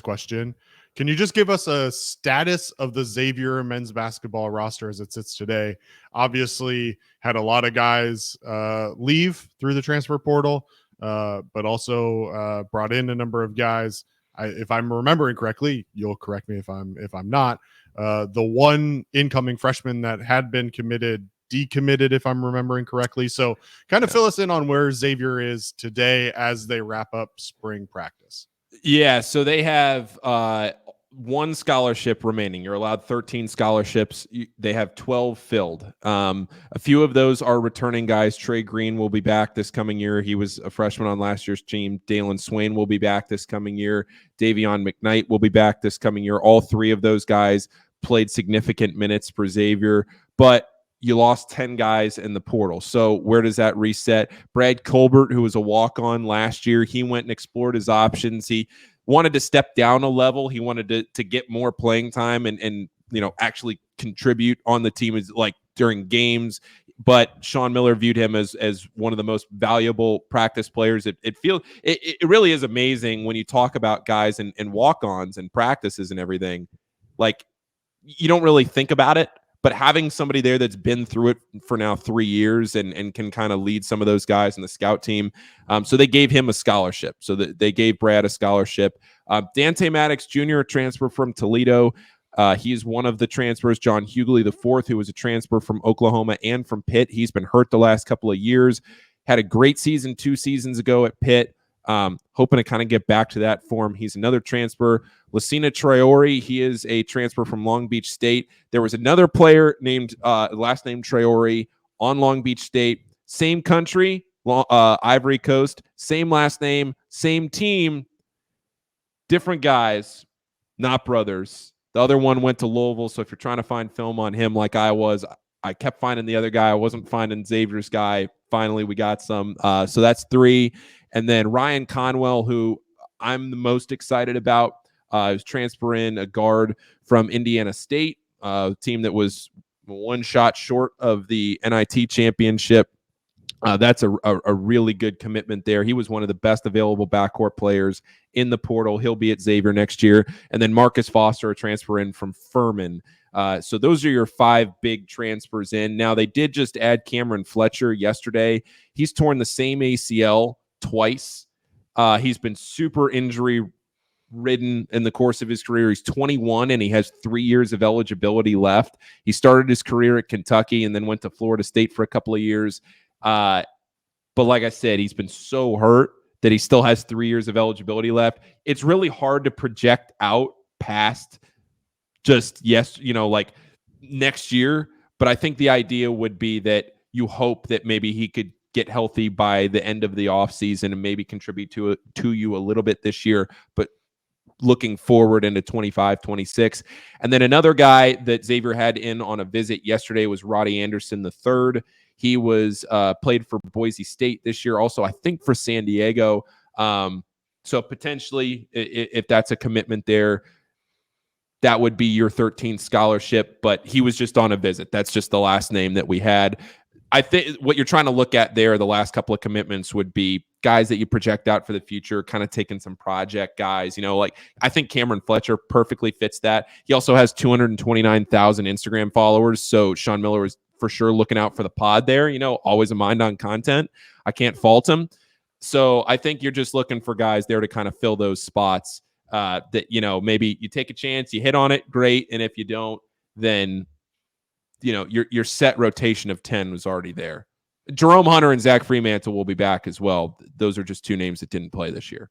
question. Can you just give us a status of the Xavier men's basketball roster as it sits today? Obviously, had a lot of guys leave through the transfer portal, but also brought in a number of guys. If I'm remembering correctly, you'll correct me if I'm not. The one incoming freshman that had been committed decommitted, if I'm remembering correctly. So kind of fill us in on where Xavier is today as they wrap up spring practice. Yeah, so they have one scholarship remaining. You're allowed 13 scholarships. They have 12 filled. A few of those are returning guys. Trey Green will be back this coming year. He was a freshman on last year's team. Dalen Swain will be back this coming year. Davion McKnight will be back this coming year. All three of those guys played significant minutes for Xavier, but you lost 10 guys in the portal. So where does that reset? Brad Colbert, who was a walk-on last year, he went and explored his options. He wanted to step down a level. He wanted to get more playing time and actually contribute on the team like during games. But Sean Miller viewed him as one of the most valuable practice players. It really is amazing when you talk about guys and walk-ons and practices and everything. Like, you don't really think about it. But having somebody there that's been through it for now 3 years and can kind of lead some of those guys in the scout team. So they gave him a scholarship. So they gave Brad a scholarship. Dante Maddox Jr., a transfer from Toledo. He's one of the transfers. John Hughley IV, who was a transfer from Oklahoma and from Pitt. He's been hurt the last couple of years. Had a great season 2 seasons ago at Pitt. Hoping to kind of get back to that form. He's another transfer. Lucina Traore, he is a transfer from Long Beach State. There was another player named last name Traore on Long Beach State. Same country, Ivory Coast. Same last name, same team. Different guys, not brothers. The other one went to Louisville, so if you're trying to find film on him like I was, I kept finding the other guy. I wasn't finding Xavier's guy. Finally, we got some. So that's 3. And then Ryan Conwell, who I'm the most excited about. Was transferring a guard from Indiana State, a team that was one shot short of the NIT championship. That's a really good commitment there. He was one of the best available backcourt players in the portal. He'll be at Xavier next year. And then Marcus Foster, a transfer in from Furman. So those are your 5 big transfers in. Now, they did just add Cameron Fletcher yesterday. He's torn the same ACL twice. He's been super injury ridden in the course of his career. He's 21 and he has 3 years of eligibility left. He started his career at Kentucky and then went to Florida State for a couple of years. But like I said, he's been so hurt that he still has 3 years of eligibility left. It's really hard to project out past just, like next year. But I think the idea would be that you hope that maybe he could get healthy by the end of the offseason and maybe contribute to you a little bit this year. But looking forward into 25, 26. And then another guy that Xavier had in on a visit yesterday was Roddy Anderson III. He was played for Boise State this year, also I think for San Diego. So potentially, if that's a commitment there, that would be your 13th scholarship. But he was just on a visit. That's just the last name that we had. I think what you're trying to look at there, the last couple of commitments would be guys that you project out for the future, kind of taking some project guys. Like I think Cameron Fletcher perfectly fits that. He also has 229,000 Instagram followers. So Sean Miller was for sure looking out for the pod there, always a mind on content. I can't fault him. So I think you're just looking for guys there to kind of fill those spots that, maybe you take a chance, you hit on it, great. And if you don't, then your set rotation of 10 was already there. Jerome Hunter and Zach Fremantle will be back as well. Those are just 2 names that didn't play this year.